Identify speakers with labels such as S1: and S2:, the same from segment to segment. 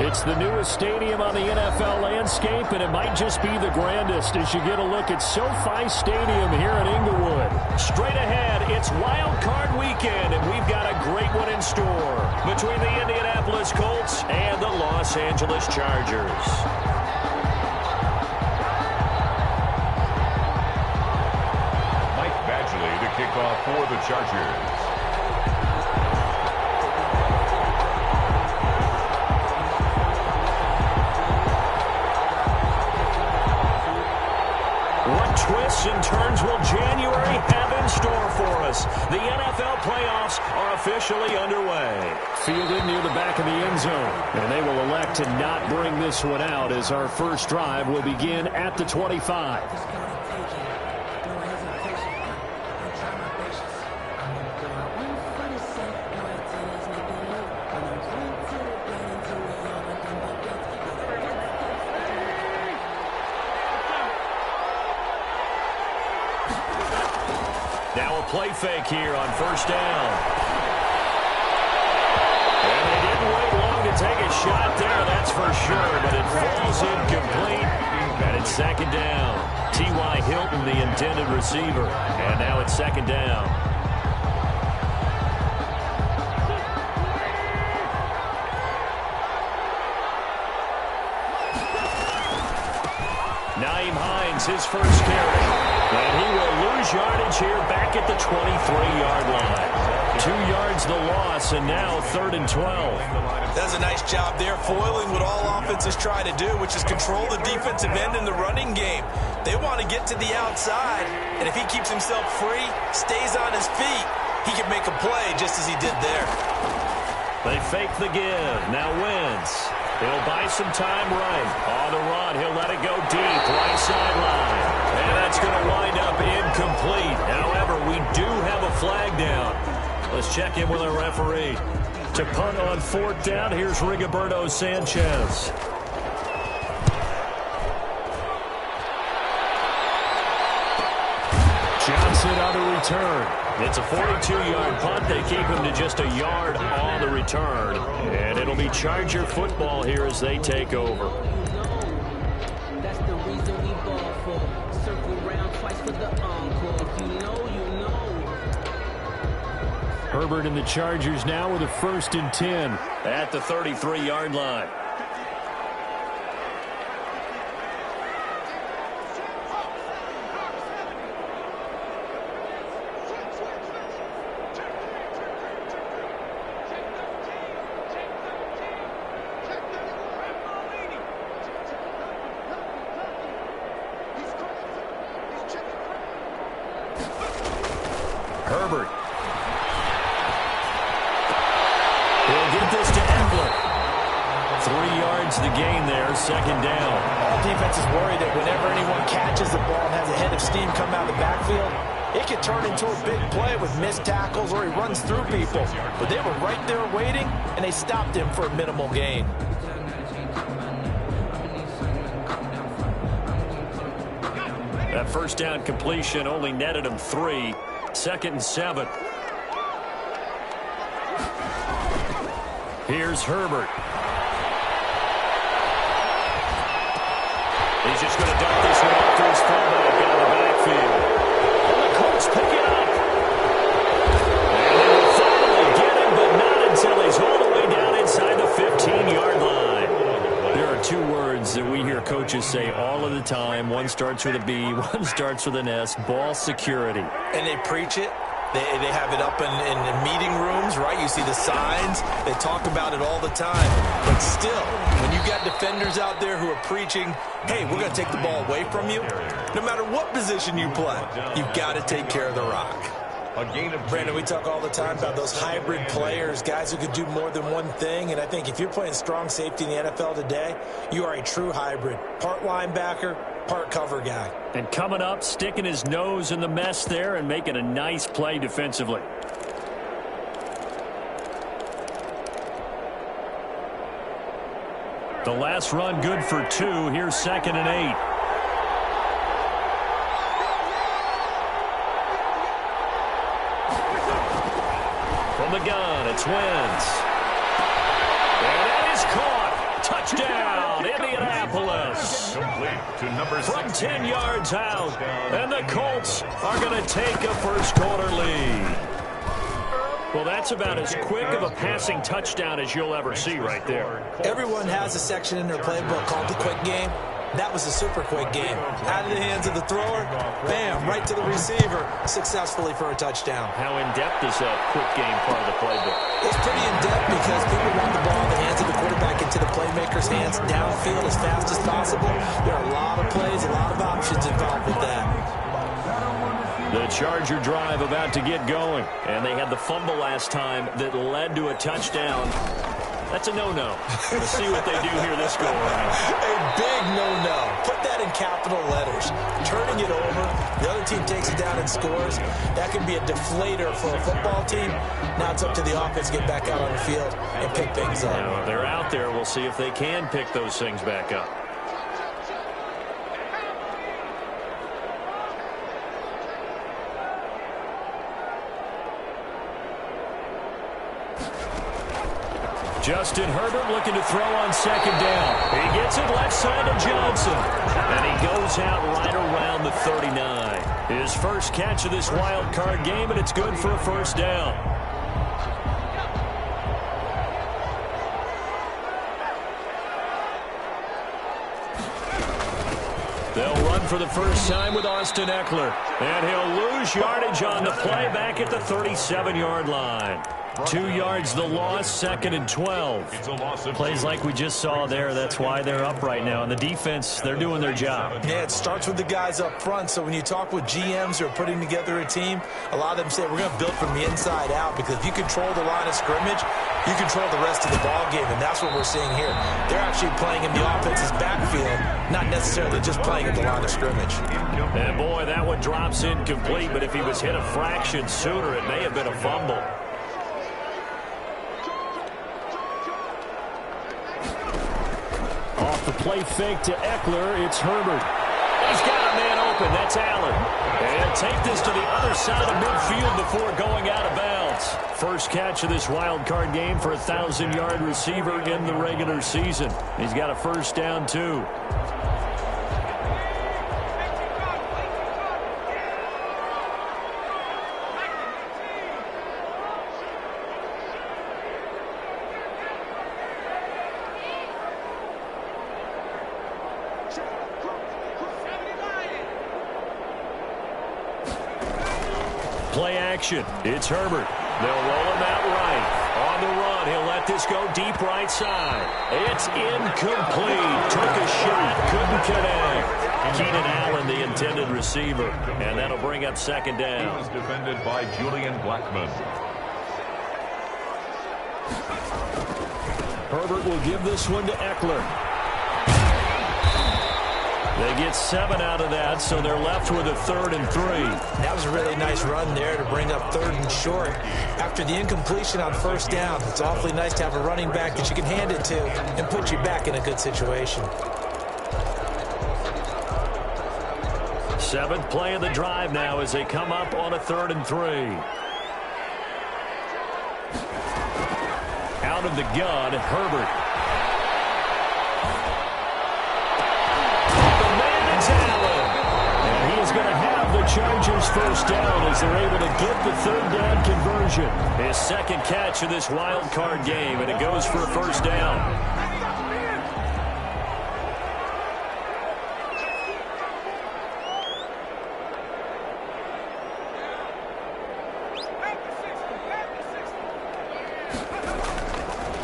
S1: It's the newest stadium on the NFL landscape, and it might just be the grandest as you get a look at SoFi Stadium here in Inglewood. Straight ahead, it's Wild Card Weekend, and we've got a great one in store between the Indianapolis Colts and the Los Angeles Chargers.
S2: Mike Badgley to kick off for the Chargers.
S1: What twists and turns will January have in store for us? The NFL playoffs are officially underway. Fielded near the back of the end zone. And they will elect to not bring this one out as our first drive will begin at the 25. Now a play fake here on first down. And they didn't wait long to take a shot there, that's for sure, but it falls incomplete, and it's second down. T.Y. Hilton, the intended receiver, and now it's second down. Nyheim Hines, his first carry. And he will lose yardage here back at the 23-yard line. 2 yards the loss, and now 3rd and 12.
S3: That's a nice job there, foiling what all offenses try to do, which is control the defensive end in the running game. They want to get to the outside, and if he keeps himself free, stays on his feet, he can make a play just as he did there.
S1: They fake the give. Now Wentz. He'll buy some time right. On the run, he'll let it go deep. Right sideline. And that's going to wind up incomplete. However, we do have a flag down. Let's check in with our referee. To punt on 4th down, here's Rigoberto Sanchez. Johnson on the return. It's a 42-yard punt. They keep him to just a yard on the return. And it'll be Charger football here as they take over.
S4: That's the reason we ball for. Circle round twice for the encore. You know.
S1: Herbert and the Chargers now with a 1st and 10 at the 33-yard line. Herbert. He'll get this to Eckler. 3 yards the gain there, second down.
S5: All defenses worry that whenever anyone catches the ball and has a head of steam come out of the backfield, it could turn into a big play with missed tackles or he runs through people. But they were right there waiting, and they stopped him for a minimal gain.
S1: That first down completion only netted him 3. 2nd and 7. Here's Herbert. He's just going to dump this one off to his fullback out of the backfield. And the Colts pick it up. And they will finally get him, but not until he's all the way down inside the 15-yard line. There are 2 words that we hear coaches say all of the time. One starts with a B, one starts with an S. Ball security.
S3: And they preach it. They have it up in meeting rooms, right? You see the signs. They talk about it all the time. But still, when you got defenders out there who are preaching, hey, we're going to take the ball away from you, no matter what position you play, you've got to take care of the rock.
S5: Brandon, we talk all the time about those hybrid players, guys who could do more than one thing. And I think if you're playing strong safety in the NFL today, you are a true hybrid. Part linebacker, part cover guy. And
S1: coming up, sticking his nose in the mess there and making a nice play defensively. The last run good for 2. Here's 2nd and 8. From the gun, it's Wentz. And that is caught. Touchdown, Indianapolis.
S2: Complete to number 6.
S1: From 10 yards out. And the Colts are going to take a first-quarter lead. Well, that's about as quick of a passing touchdown as you'll ever see right there.
S5: Everyone has a section in their playbook called the quick game. That was a super quick game. Out of the hands of the thrower, bam, right to the receiver, successfully for a touchdown.
S1: How in-depth is that quick game part of the playbook?
S5: It's pretty in-depth because people want the ball in the hands of the quarterback into the playmaker's hands downfield as fast as possible. There are a lot of plays, a lot of options involved with that.
S1: The Charger drive about to get going, and they had the fumble last time that led to a touchdown. That's a no-no. Let's see what they do here this go-around.
S5: A big no-no. Put that in capital letters. Turning it over, the other team takes it down and scores. That can be a deflator for a football team. Now it's up to the offense to get back out on the field and pick things up.
S1: Now, they're out there. We'll see if they can pick those things back up. Justin Herbert looking to throw on second down. He gets it left side to Johnson. And he goes out right around the 39. His first catch of this wild card game, and it's good for a first down. They'll run for the first time with Austin Eckler. And he'll lose yardage on the play back at the 37-yard line. 2 yards the loss, 2nd and 12. Plays like we just saw there. That's why they're up right now. And the defense, they're doing their job.
S5: Yeah, it starts with the guys up front. So when you talk with GMs who are putting together a team, a lot of them say we're going to build from the inside out, because if you control the line of scrimmage, you control the rest of the ball game, and that's what we're seeing here. They're actually playing in the offense's backfield, not necessarily just playing at the line of scrimmage.
S1: And boy, that one drops incomplete, but if he was hit a fraction sooner, it may have been a fumble. Off the play fake to Eckler, it's Herbert. He's got a man open, that's Allen. And take this to the other side of midfield before going out of bounds. First catch of this wild card game for a 1,000-yard receiver in the regular season. He's got a first down, too. Play action. It's Herbert. They'll roll him out right. On the run, he'll let this go deep right side. It's incomplete. Took a shot, couldn't connect. Keenan Allen, the intended receiver. And that'll bring up second down.
S2: He was defended by Julian Blackman.
S1: Herbert will give this one to Eckler. They get 7 out of that, so they're left with a 3rd and 3.
S5: That was a really nice run there to bring up 3rd and short. After the incompletion on first down, it's awfully nice to have a running back that you can hand it to and put you back in a good situation.
S1: 7th play of the drive now as they come up on a 3rd and 3. Out of the gun, Herbert. And he is going to have the Chargers first down as they're able to get the 3rd down conversion. His 2nd catch of this wild card game, and it goes for a first down.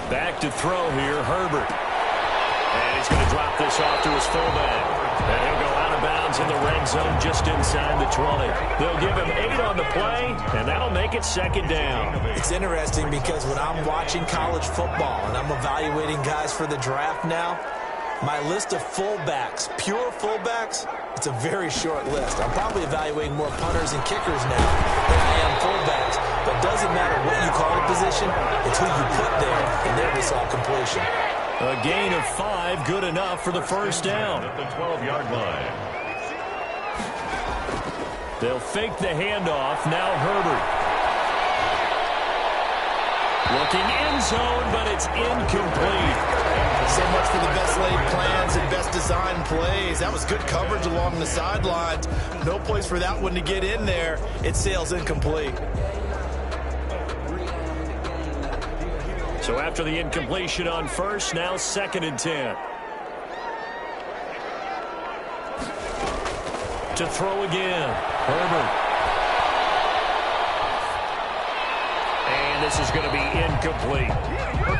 S1: Back to throw here, Herbert. And he's going to drop this off to his fullback. And he'll go out of bounds in the red zone just inside the 20. They'll give him 8 on the play, and that'll make it 2nd down.
S5: It's interesting because when I'm watching college football and I'm evaluating guys for the draft now, my list of fullbacks, pure fullbacks, it's a very short list. I'm probably evaluating more punters and kickers now than I am fullbacks. But it doesn't matter what you call the position, it's who you put there, and there we saw completion.
S1: A gain of 5, good enough for the first down.
S2: At the 12-yard line.
S1: They'll fake the handoff. Now Herbert. Looking end zone, but it's incomplete.
S5: So much for the best laid plans and best designed plays. That was good coverage along the sidelines. No place for that one to get in there. It sails incomplete.
S1: So after the incompletion on first, now 2nd and 10. To throw again, Herbert. And this is going to be incomplete.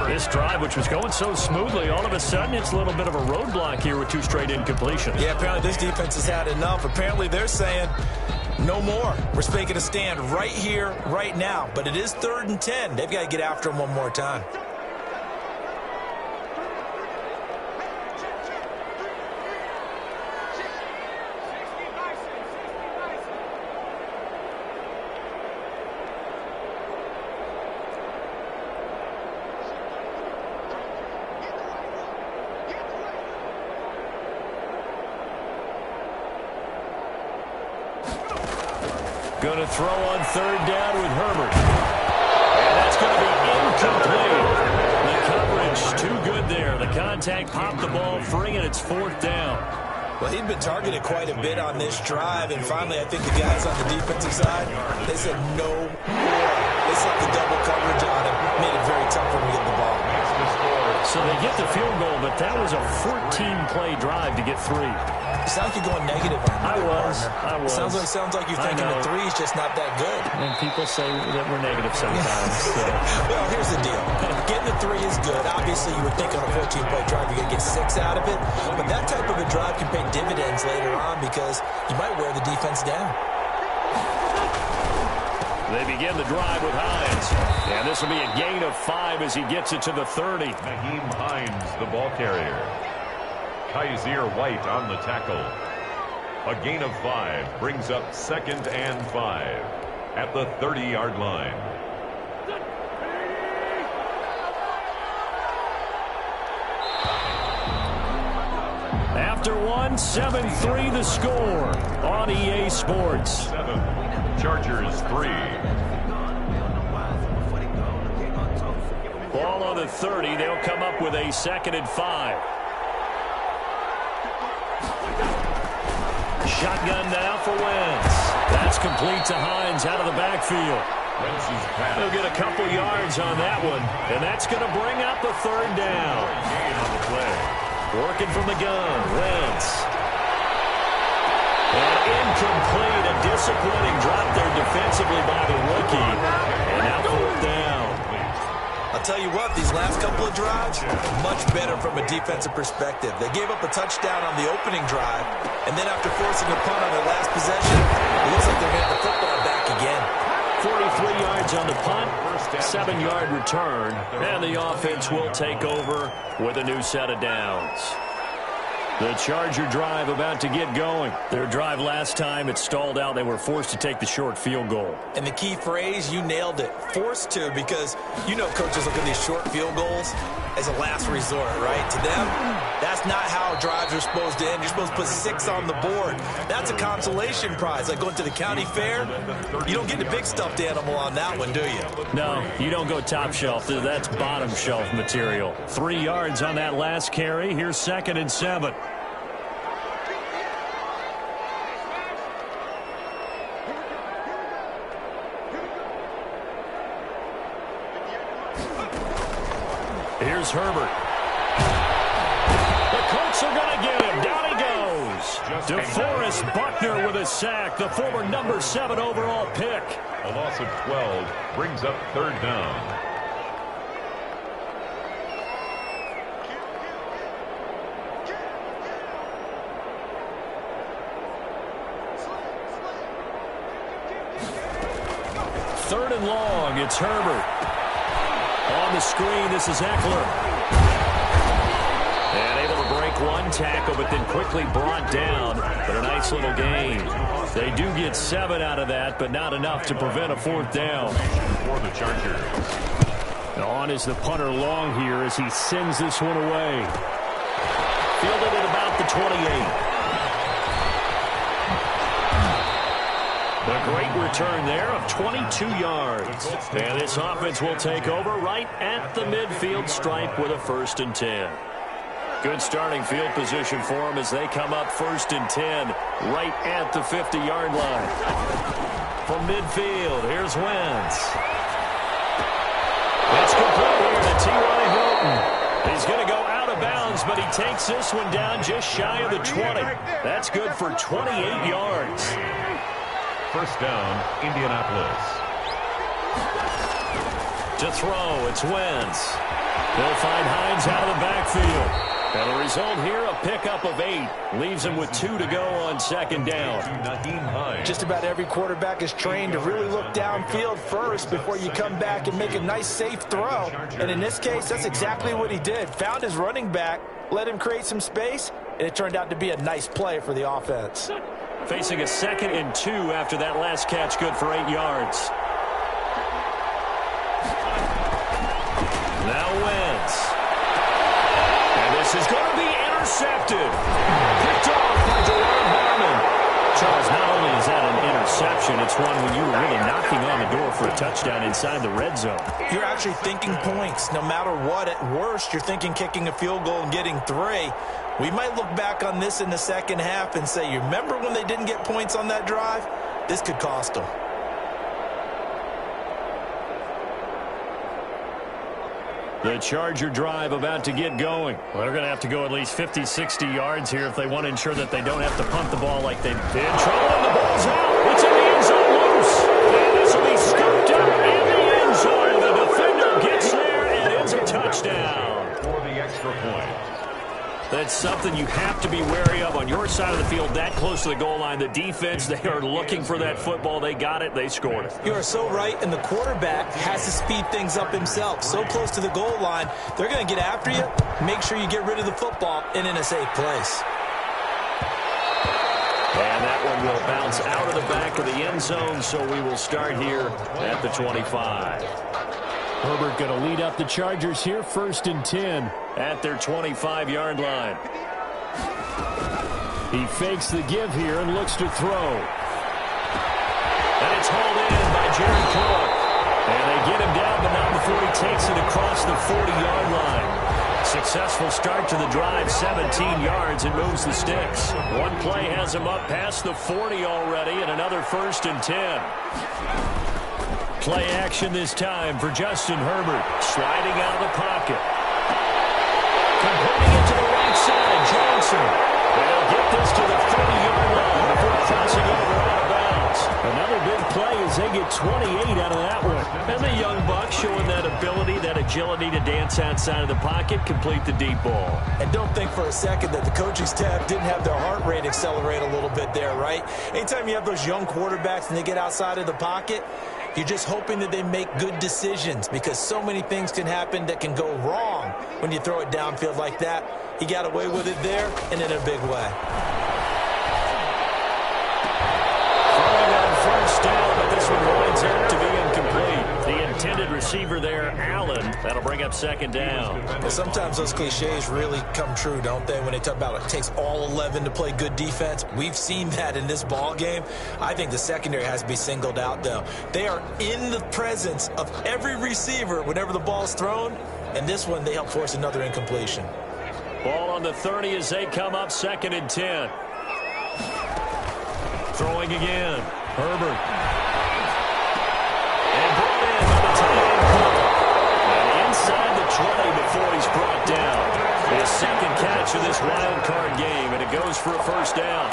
S1: This drive, which was going so smoothly, all of a sudden it's a little bit of a roadblock here with 2 straight incompletions.
S5: Yeah, apparently this defense has had enough. Apparently they're saying no more. We're making a stand right here, right now. But it is 3rd and 10. They've got to get after him one more time.
S1: Going to throw on 3rd down with Herbert. And that's going to be incomplete. The coverage too good there. The contact popped the ball free, and it's 4th down.
S5: Well, he'd been targeted quite a bit on this drive, and finally I think the guys on the defensive side, they said no more. They set the double coverage on him, made it very tough for him to get the ball.
S1: So they get the field goal, but that was a 14-play drive to get 3.
S5: It sounds like you're going negative on him.
S1: I was.
S5: Sounds like you're thinking the 3 is just not that good.
S1: And people say that we're negative sometimes. So.
S5: Well, here's the deal. Getting the 3 is good. Obviously, you would think on a 14-play drive you're going to get 6 out of it. But that type of a drive can pay dividends later on because you might wear the defense down.
S1: They begin the drive with Hines. And this will be a gain of 5 as he gets it to the 30.
S2: Naheem Hines, the ball carrier. Kaiser White on the tackle. A gain of 5 brings up 2nd and 5 at the 30-yard line.
S1: After 1, 7-3 the score on EA Sports.
S2: 7, Chargers 3.
S1: Ball on the 30. They'll come up with a 2nd and 5. Shotgun now for Wentz. That's complete to Hines out of the backfield. They'll get a couple yards on that one, and that's going to bring up a 3rd down. Working from the gun, Wentz. And incomplete, a disappointing drop there defensively by the rookie. And now 4th down.
S5: I'll tell you what, these last couple of drives, much better from a defensive perspective. They gave up a touchdown on the opening drive, and then after forcing a punt on their last possession, it looks like they're getting the football back again.
S1: 43 yards on the punt, 7-yard return, and the offense will take over with a new set of downs. The Charger drive about to get going. Their drive last time, it stalled out. They were forced to take the short field goal.
S5: And the key phrase, you nailed it, forced to, because you know coaches look at these short field goals as a last resort, right? To them, that's not how drives are supposed to end. You're supposed to put 6 on the board. That's a consolation prize. Like going to the county fair, you don't get the big stuffed animal on that one, do you?
S1: No, you don't go top shelf. That's bottom shelf material. 3 yards on that last carry. Here's 2nd and 7. Here's Herbert. The Colts are going to get him. Down he goes. DeForest Buckner with a sack, the former number 7 overall pick.
S2: A loss of 12 brings up 3rd down.
S1: Third and long, it's Herbert. On the screen, this is Eckler. And able to break one tackle, but then quickly brought down. But a nice little gain. They do get 7 out of that, but not enough to prevent a 4th down.
S2: For the Chargers.
S1: On is the punter long here as he sends this one away. Fielded at about the 28. The great return there of 22 yards. And this offense will take over right at the midfield stripe with a 1st and 10. Good starting field position for them as they come up 1st and 10 right at the 50-yard line. From midfield, here's Wentz. It's complete here to T.Y. Hilton. He's going to go out of bounds, but he takes this one down just shy of the 20. That's good for 28 yards.
S2: 1st down, Indianapolis.
S1: To throw, it's Wentz. They'll find Hines out of the backfield. And the result here, a pickup of 8. Leaves him with 2 to go on 2nd down.
S5: Just about every quarterback is trained to really look downfield first before you come back and make a nice, safe throw. And in this case, that's exactly what he did. Found his running back, let him create some space, and it turned out to be a nice play for the offense.
S1: Facing a 2nd and 2 after that last catch, good for 8 yards. Now Wentz. And this is going to be intercepted. Picked off by Jerome Harmon. Charles, not only is that an interception, it's one when you were really knocking on the door for a touchdown inside the red zone.
S5: You're actually thinking points. No matter what, at worst, you're thinking kicking a field goal and getting 3. We might look back on this in the second half and say, you remember when they didn't get points on that drive? This could cost them.
S1: The Charger drive about to get going. Well, they're going to have to go at least 50, 60 yards here if they want to ensure that they don't have to punt the ball like they did. Trouble, and the ball's out. It's in the end zone loose. And this will be scooped up in the end zone. The defender gets there and ends a touchdown.
S2: For the extra point.
S1: That's something you have to be wary of on your side of the field, that close to the goal line. The defense, they are looking for that football. They got it. They scored it.
S5: You are so right, and the quarterback has to speed things up himself. So close to the goal line, they're going to get after you. Make sure you get rid of the football and in a safe place.
S1: And that one will bounce out of the back of the end zone, so we will start here at the 25. Herbert going to lead up the Chargers here, 1st and 10 at their 25-yard line. He fakes the give here and looks to throw. And it's hauled in by Jared Cook. And they get him down, but not before he takes it across the 40-yard line. Successful start to the drive, 17 yards, and moves the sticks. One play has him up past the 40 already, and another 1st and 10. Play action this time for Justin Herbert. Sliding out of the pocket. Completing it to the right side, Johnson. They'll get this to the 30-yard line before crossing over out of bounds. Another big play as they get 28 out of that one. And the young buck showing that ability, that agility to dance outside of the pocket, complete the deep ball.
S5: And don't think for a second that the coaching staff didn't have their heart rate accelerate a little bit there, right? Anytime you have those young quarterbacks and they get outside of the pocket, you're just hoping that they make good decisions because so many things can happen that can go wrong when you throw it downfield like that. He got away with it there and in a big way.
S1: Throwing on 1st down, but this one winds up to be incomplete. The intended receiver there, Allen. That'll bring up 2nd down.
S5: Well, sometimes those cliches really come true, don't they, when they talk about it takes all 11 to play good defense. We've seen that in this ball game. I think the secondary has to be singled out, though. They are in the presence of every receiver whenever the ball's thrown, and this one they help force another incompletion.
S1: Ball on the 30 as they come up 2nd and 10. Throwing again. Herbert. And brought in by the tight end Cook. And inside the 20 before he's brought down. His 2nd catch of this wild card game, and it goes for a 1st down.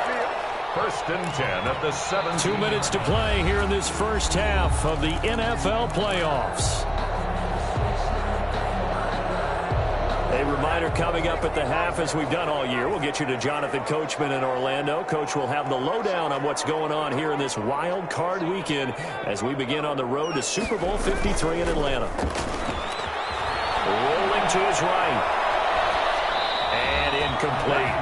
S2: 1st and 10 at the 7.
S1: 2 minutes to play here in this first half of the NFL playoffs. A reminder coming up at the half, as we've done all year. We'll get you to Jonathan Coachman in Orlando. Coach will have the lowdown on what's going on here in this wild card weekend as we begin on the road to Super Bowl 53 in Atlanta. Rolling to his right. And incomplete.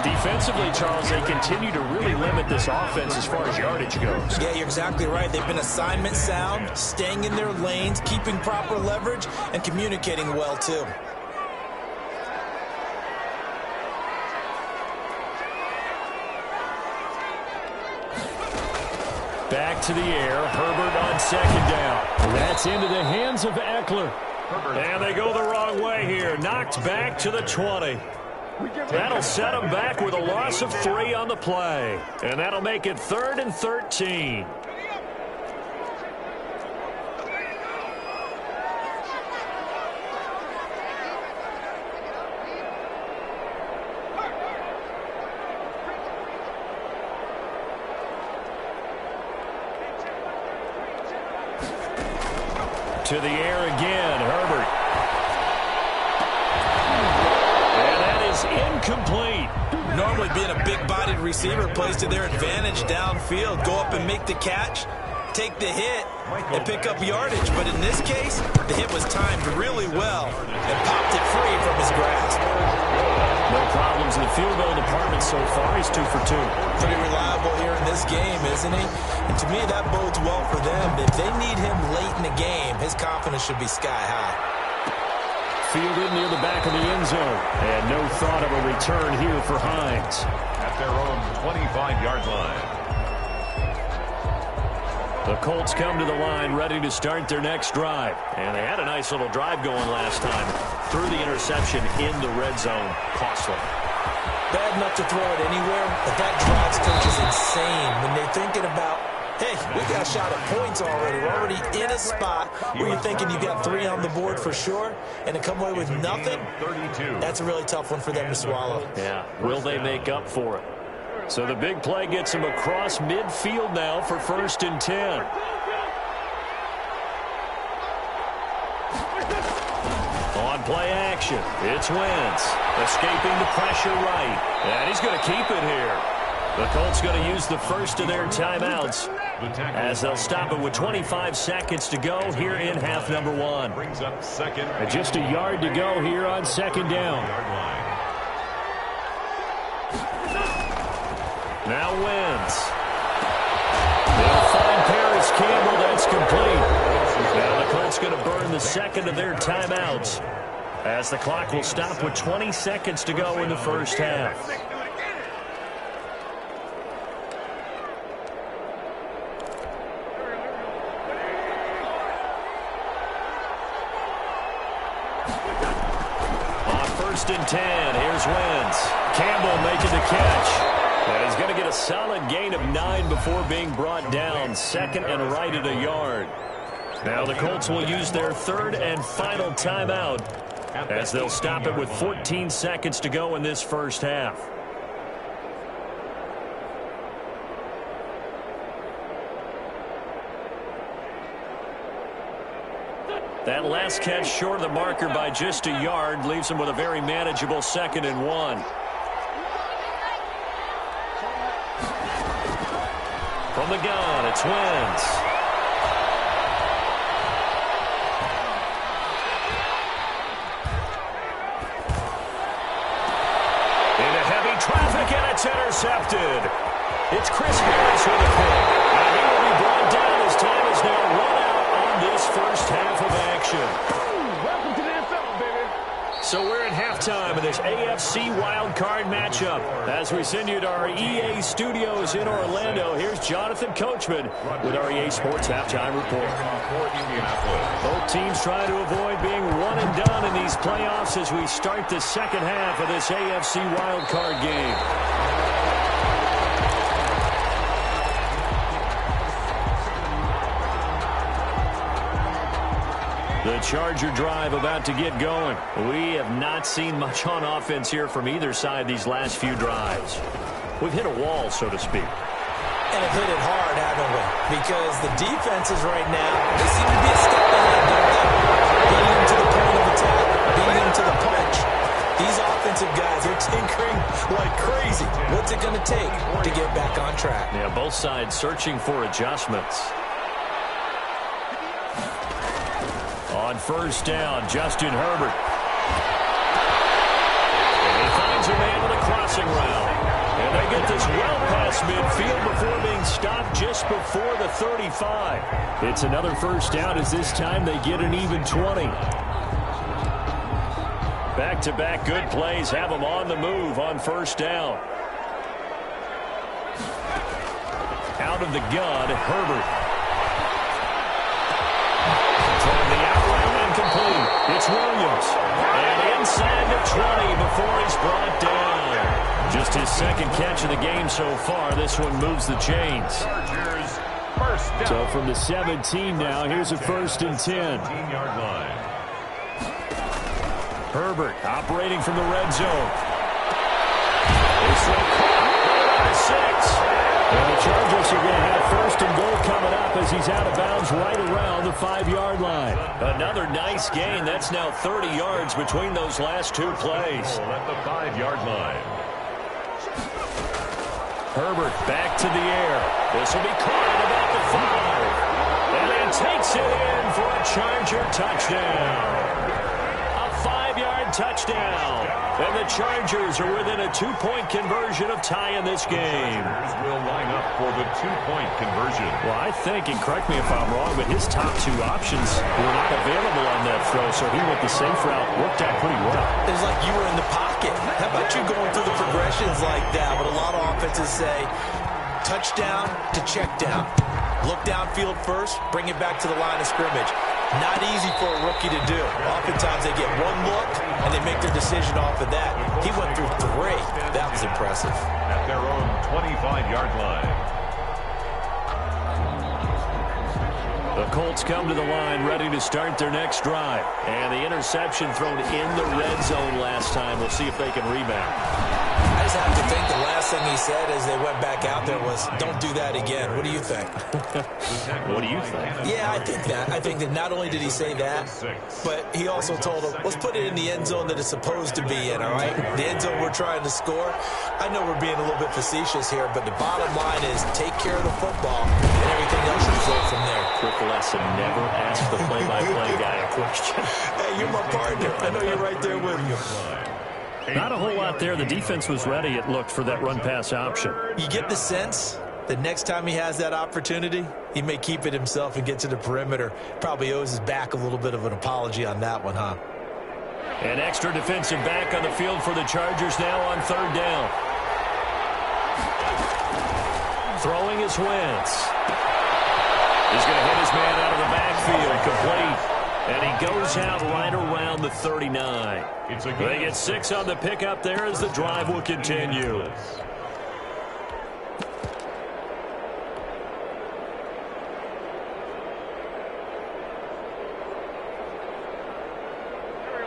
S1: Defensively, Charles, they continue to really limit this offense as far as yardage goes.
S5: Yeah, you're exactly right. They've been assignment sound, staying in their lanes, keeping proper leverage, and communicating well, too.
S1: back to the air. Herbert on second down. That's into the hands of Eckler. And they go the wrong way here. Knocked back to the 20. That'll set them back with a loss of 3 on the play. And that'll make it 3rd and 13. To the air again, Herbert. And that is incomplete.
S3: Normally being a big-bodied receiver plays to their advantage downfield. Go up and make the catch, take the hit, and pick up yardage. But in this case, the hit was timed really well and popped it free from his grasp.
S1: No problems in the field goal department so far. He's 2 for 2.
S3: Pretty reliable here in this game, isn't he? And to me, that bodes well for them. If they need him late in the game, his confidence should be sky high.
S1: Fielded near the back of the end zone. And no thought of a return here for Hines.
S2: At their own 25-yard line.
S1: The Colts come to the line ready to start their next drive. And they had a nice little drive going last time. Threw the interception in the red zone. Costly.
S3: Bad enough to throw it anywhere, but that drive stretch is insane when they're thinking about, hey, we got a shot at points already. We're already in a spot where you're thinking you got 3 on the board for sure, and to come away with nothing, that's a really tough one for them to swallow.
S1: Yeah, will they make up for it? So the big play gets him across midfield now for 1st and 10. On play action, it's Wentz. Escaping the pressure right. And he's going to keep it here. The Colts going to use the first of their timeouts as they'll stop it with 25 seconds to go here in half number 1.
S2: Brings up second.
S1: And just a yard to go here on 2nd down. Now Wentz. They'll find Paris Campbell. That's complete. Now the Colts going to burn the second of their timeouts as the clock will stop with 20 seconds to go in the first half. On 1st and 10, here's Wentz. Campbell making the catch. And he's going to get a solid gain of 9 before being brought down. 2nd and right at a yard. Now the Colts will use their 3rd and final timeout as they'll stop it with 14 seconds to go in this first half. That last catch short of the marker by just a yard leaves him with a very manageable 2nd and 1. From the gun, it's Wentz. Into heavy traffic, and it's intercepted. It's Chris Harris with a pick. And he will be brought down as time is now run out on this first half of action.
S6: Welcome to the NFL, baby.
S1: So we're at halftime of this AFC wildcard matchup. As we send you to our EA studios in Orlando, here's Jonathan Coachman with our EA Sports Halftime Report. Both teams trying to avoid being one and done in these playoffs as we start the second half of this AFC wildcard game. The Charger drive about to get going. We have not seen much on offense here from either side these last few drives. We've hit a wall, so to speak.
S3: And have hit it hard, haven't we? Because the defenses right now, they seem to be a step ahead, don't they? Beating them to the point of attack, beating them to the punch. These offensive guys, they're tinkering like crazy. What's it going to take to get back on track?
S1: Yeah, both sides searching for adjustments. On 1st down, Justin Herbert. And he finds a man with a crossing route. And they get this well past midfield before being stopped just before the 35. It's another 1st down as this time they get an even 20. Back-to-back good plays have them on the move on 1st down. Out out of the gun, Herbert. Throwing the out route incomplete. It's Williams. And inside the 20 before he's brought down. Just his second catch of the game so far. This one moves the chains.
S2: Chargers, first down.
S1: So from the 17 now, here's a 1st and 10.
S2: 15-yard line.
S1: Herbert operating from the red zone. It's caught. 6. And the Chargers are going to have 1st and goal coming up as he's out of bounds right around the 5-yard line. Another nice gain. That's now 30 yards between those last two plays.
S2: At the 5-yard line.
S1: Herbert back to the air. This will be caught at about the 5. And then takes it in for a Charger touchdown. A 5-yard touchdown. And the Chargers are within a 2-point conversion of tying this game.
S2: Will line up for the 2-point conversion.
S1: Well, I think, and correct me if I'm wrong, but his top 2 options were not available on that throw, so he went the safe route. Worked out pretty well.
S5: It was like you were in the pocket. How about you going through the progressions like that? But a lot of offenses say touchdown to check down. Look downfield first, bring it back to the line of scrimmage. Not easy for a rookie to do. Oftentimes they get one look and they make their decision off of that. He went through 3. That was impressive.
S2: At their own 25-yard line.
S1: The Colts come to the line ready to start their next drive. And the interception thrown in the red zone last time. We'll see if they can rebound.
S5: I just have to think the last thing he said as they went back out there was, don't do that again. What do you think?
S1: What do you think?
S5: Yeah, I think that. I think that not only did he say that, but he also told him, let's put it in the end zone that it's supposed to be in, all right? The end zone we're trying to score. I know we're being a little bit facetious here, but the bottom line is take care of the football, and everything else should flow from there.
S1: Quick lesson, never ask the play-by-play guy a question.
S5: Hey, you're my partner. I know you're right there with me.
S1: Not a whole lot there. The defense was ready, it looked, for that run-pass option.
S5: You get the sense that next time he has that opportunity, he may keep it himself and get to the perimeter. Probably owes his back a little bit of an apology on that one, huh?
S1: An extra defensive back on the field for the Chargers now on 3rd down. Throwing is Wentz. He's going to hit his man out of the backfield, complete. And he goes out right around the 39. They get 6 on the pickup there as the drive will continue.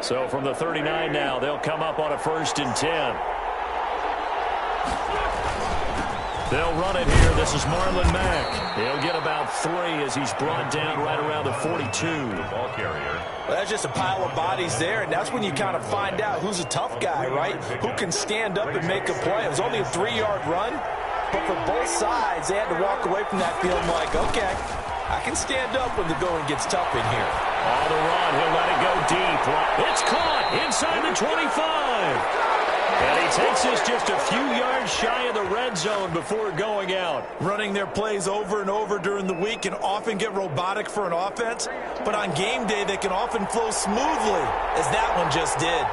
S1: So from the 39 now, they'll come up on a 1st and 10. They'll run it here. This is Marlon Mack. He'll get about 3 as he's brought down right around the 42.
S2: Ball carrier.
S5: Well, that's just a pile of bodies there, and that's when you kind of find out who's a tough guy, right? Who can stand up and make a play. It was only a 3-yard run, but for both sides, they had to walk away from that feeling like, okay, I can stand up when the going gets tough in here.
S1: On the run, he'll let it go deep. It's caught inside the 25. And he takes this just a few yards shy of the red zone before going out.
S5: Running their plays over and over during the week can often get robotic for an offense, but on game day they can often flow smoothly, as that one just did.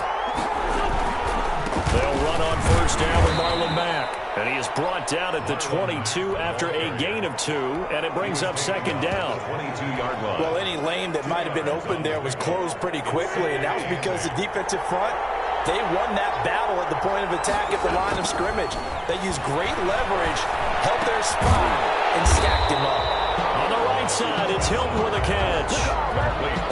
S1: They'll run on 1st down with Marlon Mack. And he is brought down at the 22 after a gain of 2, and it brings up 2nd down.
S2: 22-yard line.
S5: Well, any lane that might have been open there was closed pretty quickly, and that was because the defensive front, they won that battle at the point of attack at the line of scrimmage. They used great leverage, held their spot, and stacked him up.
S1: On the right side, it's Hilton with a catch.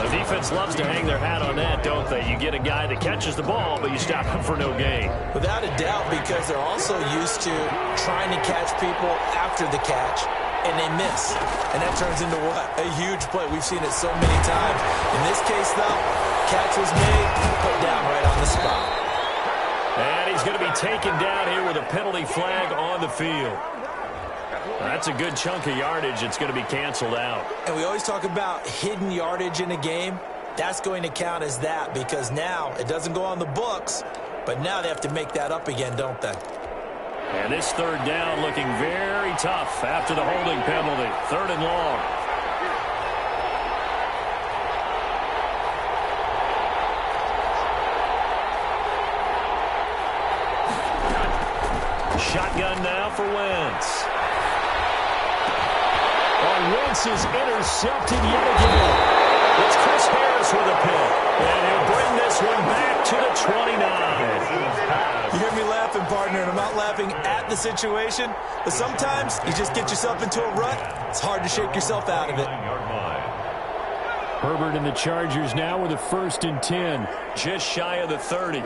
S1: The defense loves to hang their hat on that, don't they? You get a guy that catches the ball, but you stop him for no gain.
S5: Without a doubt, because they're also used to trying to catch people after the catch, and they miss. And that turns into what? A huge play. We've seen it so many times. In this case, though, catch was made, put down right on the spot.
S1: And he's going to be taken down here with a penalty flag on the field. That's a good chunk of yardage. It's going to be canceled out.
S5: And we always talk about hidden yardage in a game. That's going to count as that because now it doesn't go on the books, but now they have to make that up again, don't they?
S1: And this 3rd down looking very tough after the holding penalty. 3rd and long. Shotgun now for Wentz. This is intercepted yet again. It's Chris Harris with a pick. And he'll bring this one back to the 29.
S3: You hear me laughing, partner, and I'm not laughing at the situation, but sometimes you just get yourself into a rut. It's hard to shake yourself out of it.
S1: Herbert and the Chargers now with a 1st and 10, just shy of the 30.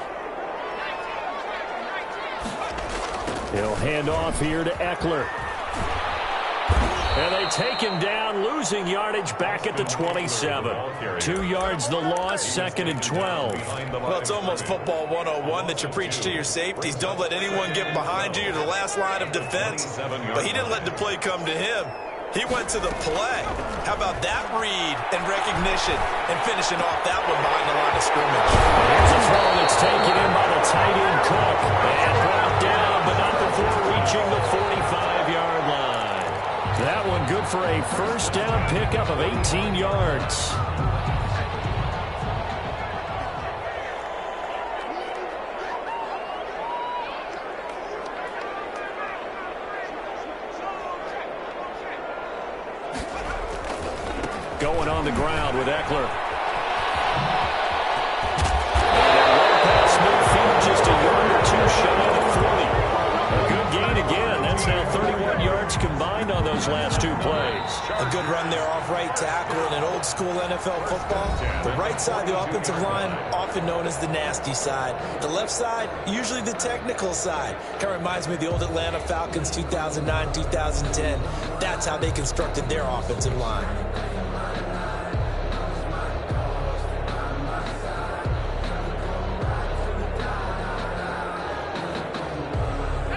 S1: He'll hand off here to Eckler. And they take him down, losing yardage back at the 27. 2 yards the loss, 2nd and 12.
S3: Well, it's almost football 101 that you preach to your safeties. Don't let anyone get behind you. You're the last line of defense. But he didn't let the play come to him. He went to the play. How about that read and recognition and finishing off that one behind the line of scrimmage?
S1: Here's a throw that's taken in by the tight end Cook. And brought down, but not before reaching the 45-yard line. That one good for a 1st down pickup of 18 yards. Going on the ground with Eckler. And a low pass midfield, just a yard or 2 shy of the 40. A good gain again. That's now 31 yards combined on those last 2 plays.
S3: A good run there off right tackle in an old school NFL football. The right side, the offensive line, often known as the nasty side. The left side, usually the technical side. Kind of reminds me of the old Atlanta Falcons 2009, 2010. That's how they constructed their offensive line.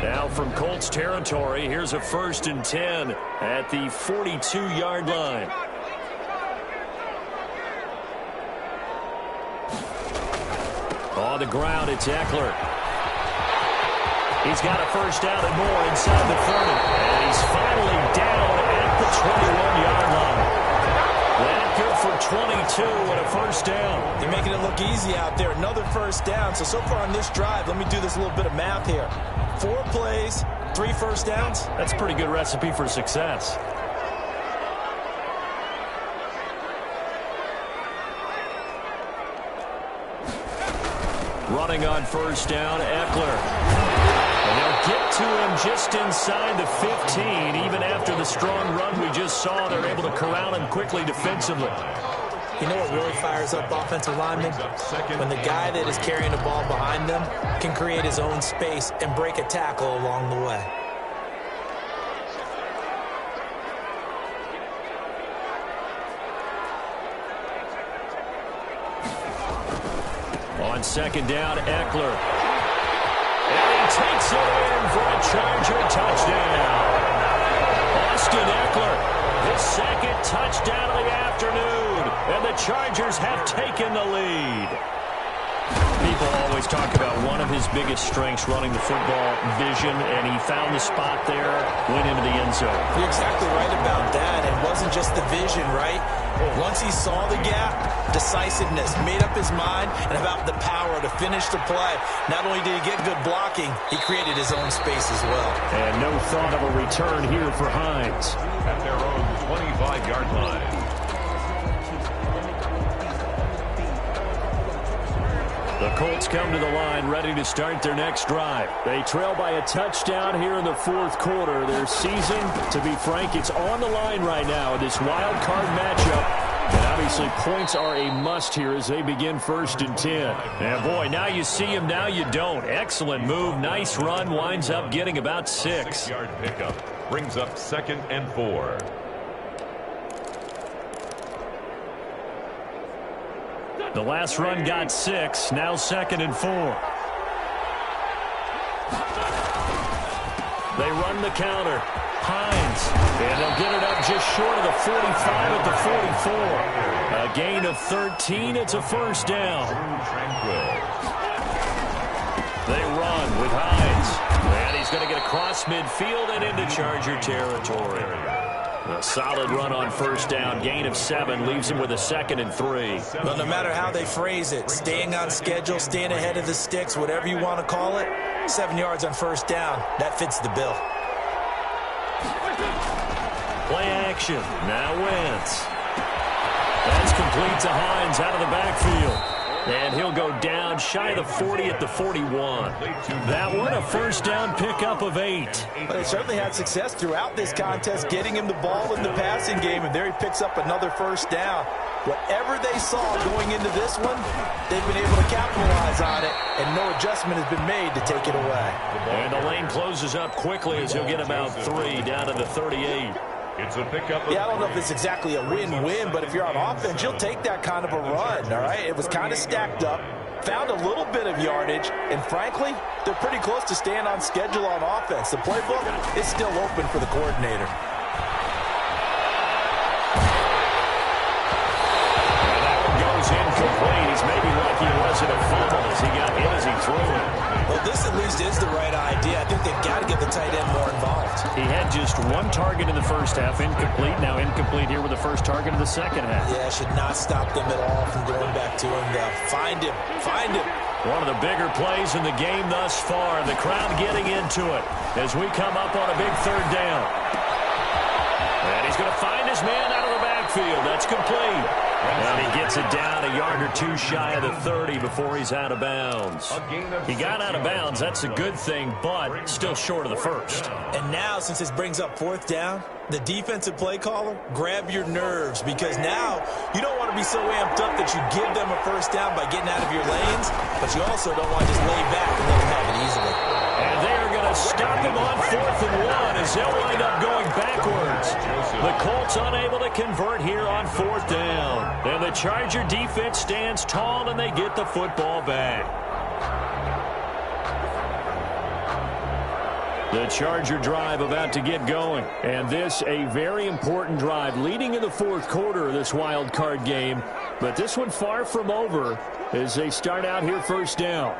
S1: Now from Colts territory, here's a 1st and 10 at the 42-yard line. On the ground, it's Eckler. He's got a 1st down and more inside the 30. And he's finally down at the 21-yard line. That good for 22 and a 1st down.
S3: They're making it look easy out there. Another 1st down. So far on this drive, let me do this little bit of math here. 4 plays, 3 1st downs.
S1: That's a pretty good recipe for success. Running on 1st down, Eckler. And they'll get to him just inside the 15. Even after the strong run we just saw, they're able to corral him quickly defensively.
S3: You know what really fires up offensive linemen? When the guy that is carrying the ball behind them can create his own space and break a tackle along the way.
S1: On 2nd down, Eckler. And he takes it in for a Charger touchdown. Austin Eckler, his 2nd touchdown of the afternoon. And the Chargers have taken the lead. People always talk about one of his biggest strengths, running the football, vision, and he found the spot there, went into the end zone.
S3: You're exactly right about that. It wasn't just the vision, right? Once he saw the gap, decisiveness, made up his mind, and about the power to finish the play. Not only did he get good blocking, he created his own space as well.
S1: And no thought of a return here for Hines.
S2: At their own 25-yard line.
S1: The Colts come to the line ready to start their next drive. They trail by a touchdown here in the 4th quarter. Their season, to be frank, it's on the line right now in this wild card matchup. And obviously points are a must here as they begin 1st and 10. And boy, now you see him, now you don't. Excellent move, nice run, winds up getting about 6.
S2: 6-yard pickup brings up 2nd and 4.
S1: The last run got 6, now 2nd and 4. They run the counter. Hines, and they'll get it up just short of the 45 at the 44. A gain of 13, it's a 1st down. They run with Hines, and he's going to get across midfield and into Charger territory. A solid run on 1st down, gain of 7, leaves him with a 2nd and 3.
S3: Well, no matter how they phrase it, staying on schedule, staying ahead of the sticks, whatever you want to call it, 7 yards on 1st down, that fits the bill.
S1: Play action. Now Wentz. That's complete to Hines out of the backfield. And he'll go down shy of the 40 at the 41. That one a first down pickup of 8.
S5: But they certainly had success throughout this contest getting him the ball in the passing game, and there he picks up another first down. Whatever they saw going into this one, they've been able to capitalize on it, and no adjustment has been made to take it away.
S1: And the lane closes up quickly as he'll get about 3 down to the 38.
S2: It's a pickup.
S5: Yeah, I don't know if it's exactly a win-win, but if you're on offense, you'll take that kind of a run, all right? It was kind of stacked up, found a little bit of yardage, and frankly, they're pretty close to staying on schedule on offense. The playbook is still open for the coordinator.
S1: And that one goes incomplete. He's maybe lucky it wasn't a fumble as he got hit as he threw it.
S3: Well, this at least is the right idea. I think they've got to get the tight end more involved.
S1: He had just one target in the first half, incomplete. Now incomplete here with the first target in the second half.
S3: Yeah, should not stop them at all from going back to him. Find him. Find him.
S1: One of the bigger plays in the game thus far. The crowd getting into it as we come up on a big third down. And he's going to find his man out of the backfield. That's complete. And he gets it down a yard or two shy of the 30 before he's out of bounds. He got out of bounds. That's a good thing, but still short of the first.
S3: And now, since this brings up fourth down, the defensive play caller, grab your nerves, because now you don't want to be so amped up that you give them a first down by getting out of your lanes, but you also don't want to just lay back and let them have it easily.
S1: And they are going to stop him on 4th and 1 as they'll wind up going backwards. The Colts unable to convert here on 4th down. And the Charger defense stands tall and they get the football back. The Charger drive about to get going. And this a very important drive leading in the fourth quarter of this wild card game. But this one far from over as they start out here first down.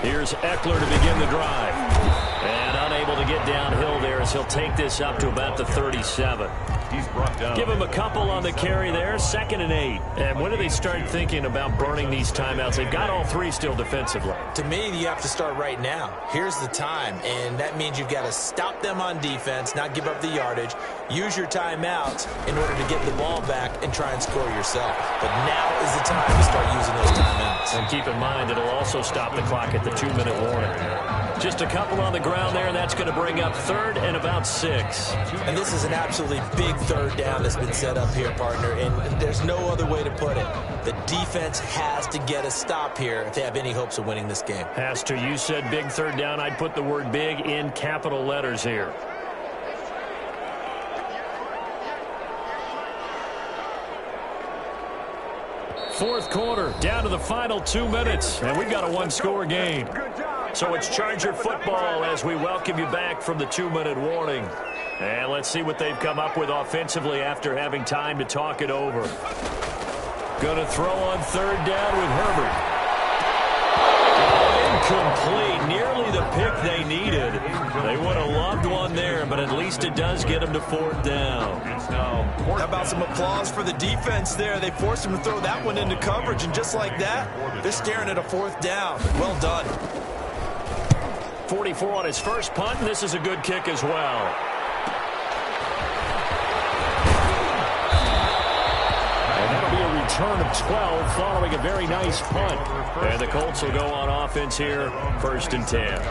S1: Here's Eckler to begin the drive. And unable to get downhill there as he'll take this up to about the 37.
S2: He's brought down.
S1: Give him a couple on the carry there, 2nd and 8. And when do they start thinking about burning these timeouts? They've got all 3 still defensively.
S3: To me, you have to start right now. Here's the time, and that means you've got to stop them on defense, not give up the yardage, use your timeouts in order to get the ball back and try and score yourself. But now is the time to start using those timeouts.
S1: And keep in mind, it'll also stop the clock at the 2-minute warning. Just a couple on the ground there, and that's going to bring up 3rd and about 6.
S3: And this is an absolutely big third down that's been set up here, partner, and there's no other way to put it. The defense has to get a stop here if they have any hopes of winning this game.
S1: Has to. You said big third down. I'd put the word big in capital letters here. Fourth quarter, down to the final 2 minutes, and we've got a one-score game. So it's Charger football as we welcome you back from the 2-minute warning. And let's see what they've come up with offensively after having time to talk it over. Going to throw on 3rd down with Herbert. Incomplete, nearly the pick they needed. They would have loved one there, but at least it does get them to 4th down.
S3: How about some applause for the defense there? They forced him to throw that one into coverage, and just like that, they're staring at a 4th down. Well done.
S1: 44 on his first punt, and this is a good kick as well. And that'll be a return of 12 following a very nice punt. And the Colts will go on offense here, 1st and 10.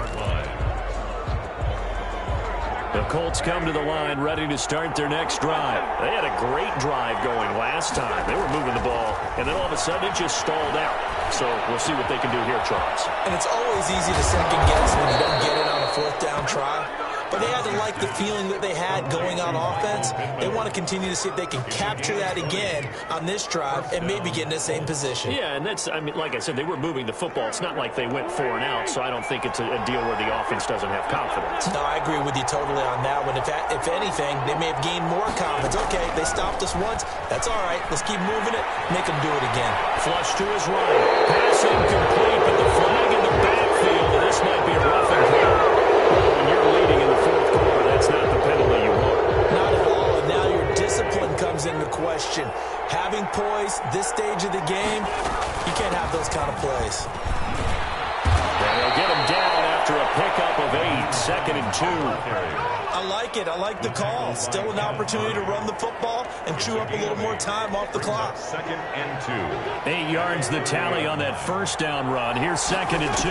S1: The Colts come to the line ready to start their next drive. They had a great drive going last time. They were moving the ball, and then all of a sudden it just stalled out. So we'll see what they can do here, Charles.
S3: And it's always easy to second guess when you don't get it on a 4th down try. But they had to like the feeling that they had going on offense. They want to continue to see if they can capture that again on this drive and maybe get in the same position.
S1: Yeah, and that's, I mean, like I said, they were moving the football. It's not like they went 4 and out, so I don't think it's a deal where the offense doesn't have confidence.
S3: No, I agree with you totally on that one. If anything, they may have gained more confidence. Okay, they stopped us once. That's all right. Let's keep moving it. Make them do it again.
S1: Flush to his right. Pass incomplete, but the flag in the backfield, and this might be a roughing play. When you're leading in the 4th quarter, that's not the penalty you want.
S3: Not at all, and now your discipline comes into question. Having poise this stage of the game, you can't have those kind of plays.
S1: And they'll get him down after a pickup of 8. 2nd and 2.
S3: I like it. I like the call. Still an opportunity to run the football and chew up a little more time off the clock.
S2: 2nd and 2.
S1: 8 yards the tally on that first down run. Here's 2nd and 2.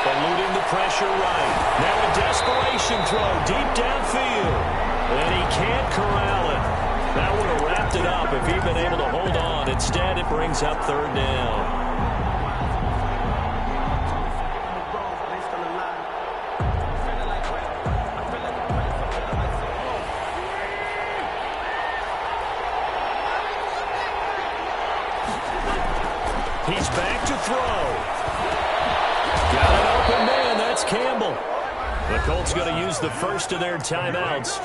S1: Eluding the pressure right. Now a desperation throw deep downfield. And he can't corral it. That would have wrapped it up if he'd been able to hold on. Instead, it brings up 3rd down. He's back to throw. Got an open man. That's Campbell. The Colts going to use the first of their timeouts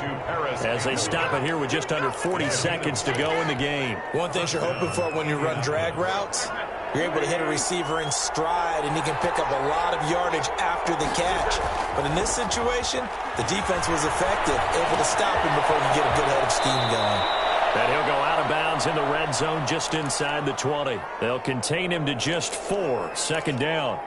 S1: as they stop it here with just under 40 seconds to go in the game.
S3: One thing you're hoping for when you run drag routes, you're able to hit a receiver in stride, and he can pick up a lot of yardage after the catch. But in this situation, the defense was effective, able to stop him before he could get a good head of steam going.
S1: And he'll go out of bounds in the red zone just inside the 20. They'll contain him to just 4. 2nd down.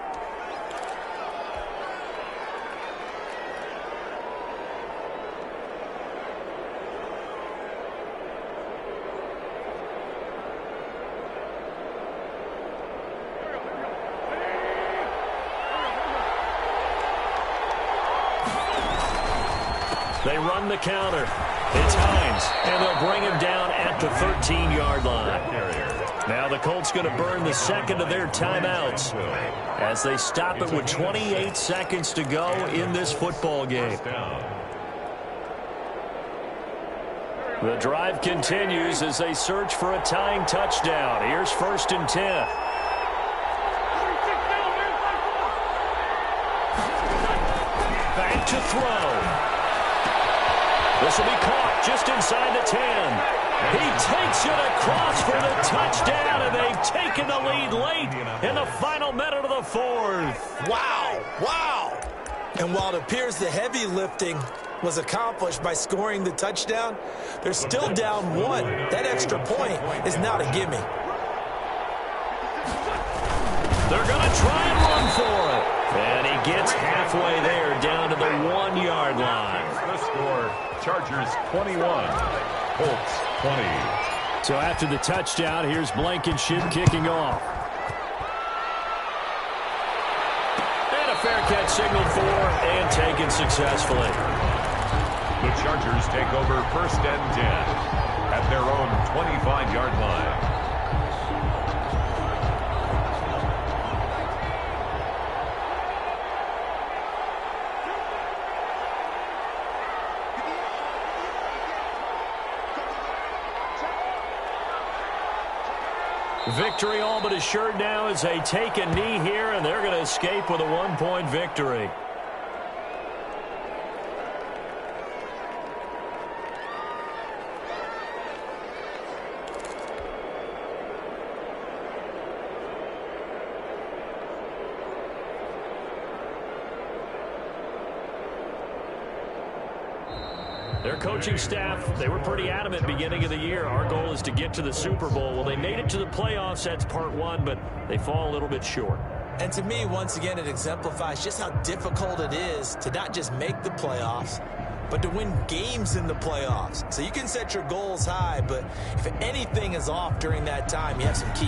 S1: They run the counter. It's Hines, and they'll bring him down at the 13-yard line. Now the Colts going to burn the second of their timeouts as they stop it with 28 seconds to go in this football game. The drive continues as they search for a tying touchdown. Here's 1st and 10. Back to throw. This will be caught just inside the 10. He takes it across for the touchdown, and they've taken the lead late in the final minute of the 4th.
S3: Wow, wow. And while it appears the heavy lifting was accomplished by scoring the touchdown, they're still down 1. That extra point is not a gimme.
S1: They're going to try and run for it. And he gets halfway there down to the 1-yard line.
S2: The score, Chargers 21, Colts 20.
S1: So after the touchdown, here's Blankenship kicking off. And a fair catch signaled for and taken successfully.
S2: The Chargers take over 1st and 10 at their own 25-yard line.
S1: Victory all but assured now as they take a knee here, and they're going to escape with a 1-point victory. Their coaching staff, they were pretty adamant beginning of the year. Our goal is to get to the Super Bowl. Well, they made it to the playoffs. That's part 1, but they fall a little bit short.
S3: And to me, once again, it exemplifies just how difficult it is to not just make the playoffs, but to win games in the playoffs. So you can set your goals high, but if anything is off during that time, you have some key